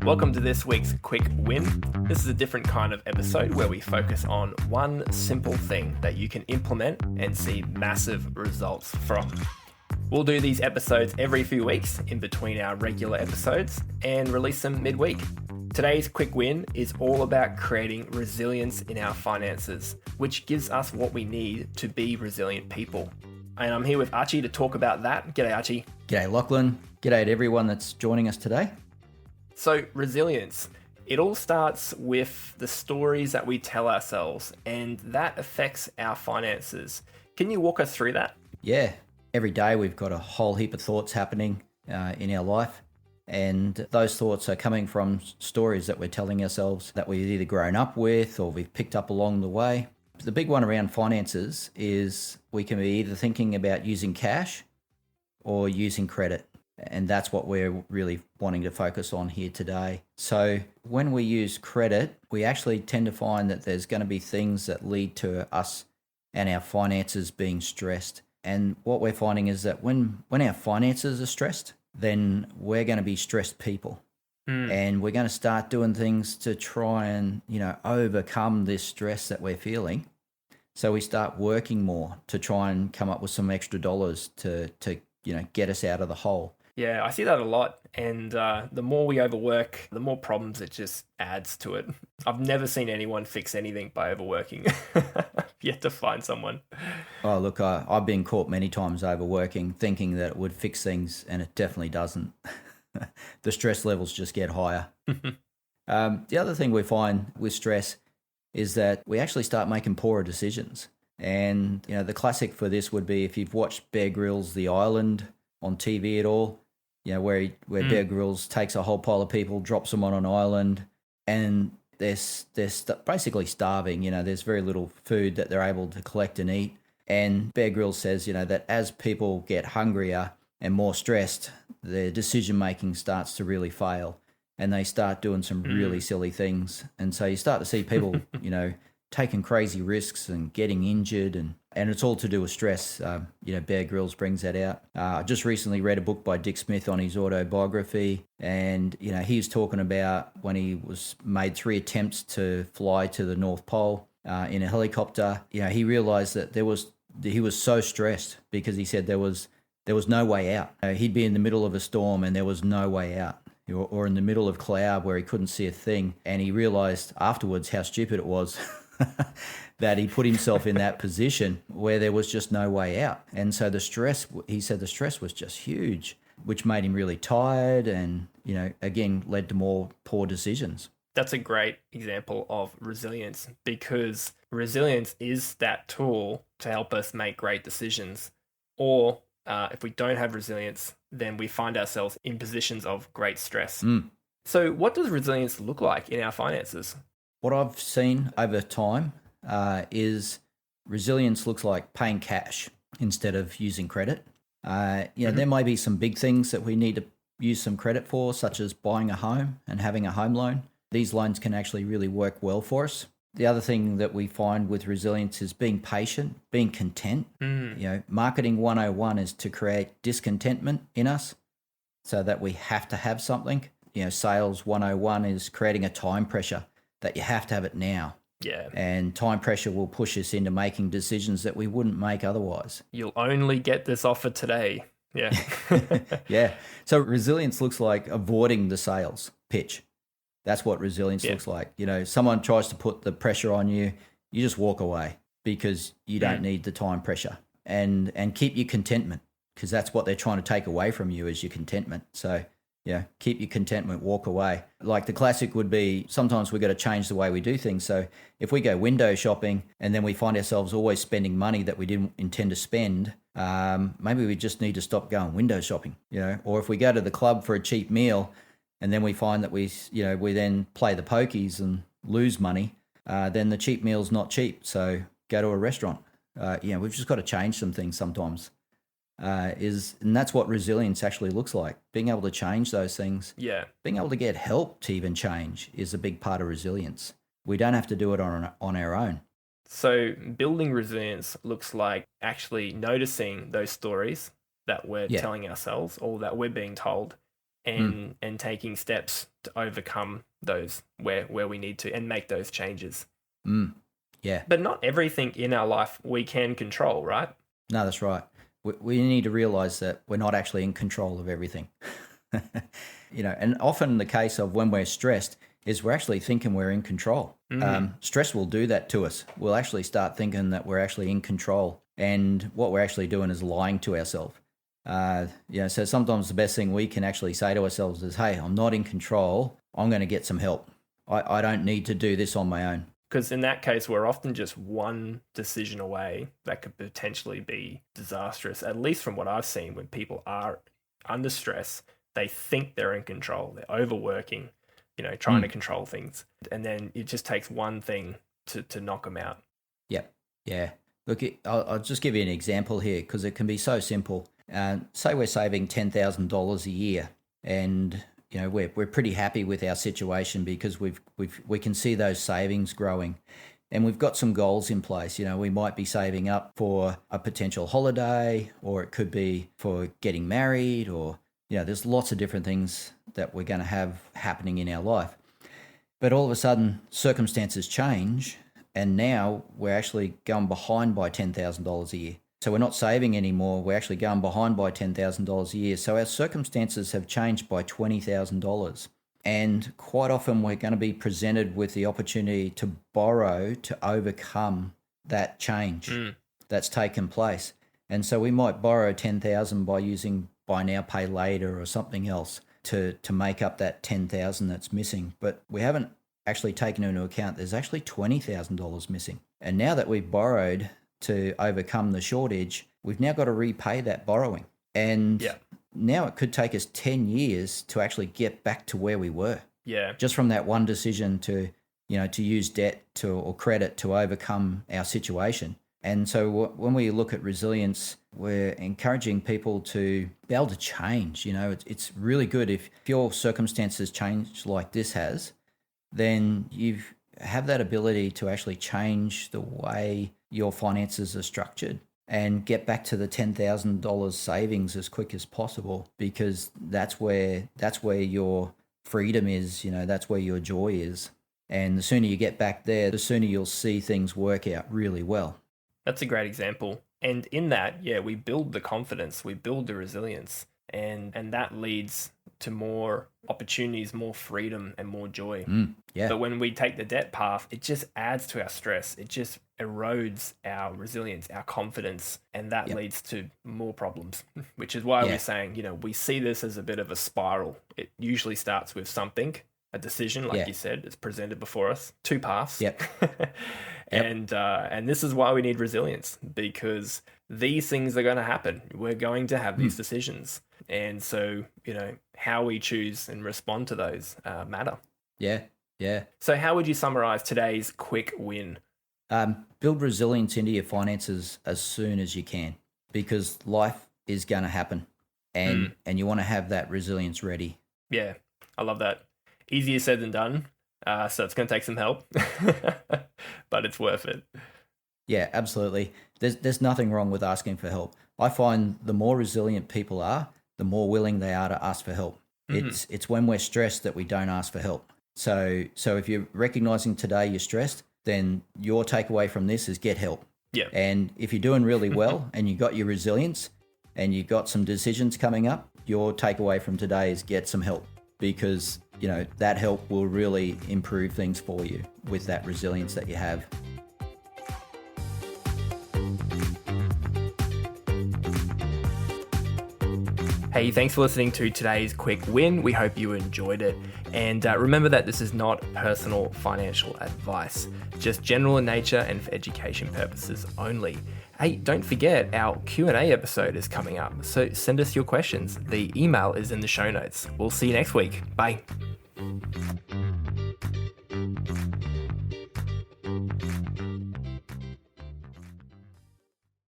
Welcome to this week's Quick Win. This is a different kind of episode where we focus on one simple thing that you can implement and see massive results from. We'll do these episodes every few weeks in between our regular episodes and release them midweek. Today's Quick Win is all about creating resilience in our finances, which gives us what we need to be resilient people. And I'm here with Archie to talk about that. G'day, Archie. G'day, Lachlan. G'day to everyone that's joining us today. So, resilience. It all starts with the stories that we tell ourselves, and that affects our finances. Can you walk us through that? Yeah. Every day we've got a whole heap of thoughts happening in our life, and those thoughts are coming from stories that we're telling ourselves that we've either grown up with or we've picked up along the way. The big one around finances is we can be either thinking about using cash or using credit. And that's what we're really wanting to focus on here today. So when we use credit, we actually tend to find that there's going to be things that lead to us and our finances being stressed. And what we're finding is that when our finances are stressed, then we're going to be stressed people. And we're going to start doing things to try and, overcome this stress that we're feeling. So we start working more to try and come up with some extra dollars to get us out of the hole. Yeah, I see that a lot. And the more we overwork, the more problems it just adds to it. I've never seen anyone fix anything by overworking. I've yet to find someone. Oh, look, I've been caught many times overworking, thinking that it would fix things, and it definitely doesn't. The stress levels just get higher. The other thing we find with stress is that we actually start making poorer decisions. And, the classic for this would be if you've watched Bear Grylls' The Island on TV at all, where Bear Grylls takes a whole pile of people, drops them on an island, and they're basically starving. There's very little food that they're able to collect and eat. And Bear Grylls says, that as people get hungrier and more stressed, their decision-making starts to really fail, and they start doing some really silly things. And so you start to see people, taking crazy risks and getting injured, and it's all to do with stress. Bear Grylls brings that out. I just recently read a book by Dick Smith on his autobiography, and he was talking about when he was made 3 attempts to fly to the North Pole in a helicopter. He realized that he was so stressed because he said there was no way out. He'd be in the middle of a storm and there was no way out. Or in the middle of cloud where he couldn't see a thing, and he realized afterwards how stupid it was that he put himself in that position where there was just no way out. And so he said the stress was just huge, which made him really tired and, again, led to more poor decisions. That's a great example of resilience, because resilience is that tool to help us make great decisions. Or if we don't have resilience, then we find ourselves in positions of great stress. So what does resilience look like in our finances? What I've seen over time is resilience looks like paying cash instead of using credit. There may be some big things that we need to use some credit for, such as buying a home and having a home loan. These loans can actually really work well for us. The other thing that we find with resilience is being patient, being content. Marketing 101 is to create discontentment in us so that we have to have something. Sales 101 is creating a time pressure that you have to have it now. Yeah. And time pressure will push us into making decisions that we wouldn't make otherwise. You'll only get this offer today. Yeah. Yeah. So resilience looks like avoiding the sales pitch. That's what resilience looks like. Someone tries to put the pressure on you, you just walk away because you don't need the time pressure. And keep your contentment, because that's what they're trying to take away from you is your contentment. So, keep your contentment, walk away. Like the classic would be sometimes we've got to change the way we do things. So if we go window shopping and then we find ourselves always spending money that we didn't intend to spend, maybe we just need to stop going window shopping, Or if we go to the club for a cheap meal, and then we find that we then play the pokies and lose money, then the cheap meal's not cheap. So go to a restaurant. We've just got to change some things sometimes. And that's what resilience actually looks like. Being able to change those things. Yeah. Being able to get help to even change is a big part of resilience. We don't have to do it on our own. So building resilience looks like actually noticing those stories that we're telling ourselves or that we're being told, and taking steps to overcome those where we need to and make those changes. Yeah. But not everything in our life we can control, right? No, that's right. We need to realize that we're not actually in control of everything. And often the case of when we're stressed is we're actually thinking we're in control. Stress will do that to us. We'll actually start thinking that we're actually in control, and what we're actually doing is lying to ourselves. So sometimes the best thing we can actually say to ourselves is, hey, I'm not in control. I'm going to get some help. I don't need to do this on my own. Because in that case, we're often just one decision away that could potentially be disastrous, at least from what I've seen. When people are under stress, they think they're in control. They're overworking, trying to control things. And then it just takes one thing to knock them out. Yep. Yeah. Look, I'll just give you an example here because it can be so simple. Say we're saving $10,000 a year, and we're pretty happy with our situation because we can see those savings growing, and we've got some goals in place. We might be saving up for a potential holiday, or it could be for getting married, or there's lots of different things that we're going to have happening in our life. But all of a sudden, circumstances change, and now we're actually going behind by $10,000 a year. So we're not saving anymore. We're actually going behind by $10,000 a year. So our circumstances have changed by $20,000. And quite often we're going to be presented with the opportunity to borrow to overcome that change that's taken place. And so we might borrow $10,000 by using buy now, pay later or something else to make up that $10,000 that's missing. But we haven't actually taken into account there's actually $20,000 missing. And now that we've borrowed to overcome the shortage, we've now got to repay that borrowing. And now it could take us 10 years to actually get back to where we were. Yeah. Just from that one decision to use debt or credit to overcome our situation. And so when we look at resilience, we're encouraging people to be able to change. It's really good if your circumstances change like this has, then you have that ability to actually change the way your finances are structured and get back to the $10,000 savings as quick as possible, because that's where your freedom is, that's where your joy is. And the sooner you get back there, the sooner you'll see things work out really well. That's a great example. And in that, we build the confidence, we build the resilience, and that leads to more opportunities, more freedom, and more joy. But when we take the debt path, it just adds to our stress. It just erodes our resilience, our confidence, and that leads to more problems, which is why we're saying, we see this as a bit of a spiral. It usually starts with something, a decision, like you said, it's presented before us, two paths. And this is why we need resilience, because these things are going to happen. We're going to have these decisions. And so, how we choose and respond to those matter. Yeah. So how would you summarize today's quick win? Build resilience into your finances as soon as you can, because life is going to happen, and you want to have that resilience ready. Yeah, I love that. Easier said than done. So it's going to take some help, but it's worth it. Yeah, absolutely. There's nothing wrong with asking for help. I find the more resilient people are, the more willing they are to ask for help. It's when we're stressed that we don't ask for help. So if you're recognizing today you're stressed, then your takeaway from this is get help. Yeah. And if you're doing really well and you got your resilience and you got some decisions coming up, your takeaway from today is get some help, because that help will really improve things for you with that resilience that you have. Hey, thanks for listening to today's quick win. We hope you enjoyed it. And remember that this is not personal financial advice, just general in nature and for education purposes only. Hey, don't forget our Q&A episode is coming up, so send us your questions. The email is in the show notes. We'll see you next week. Bye.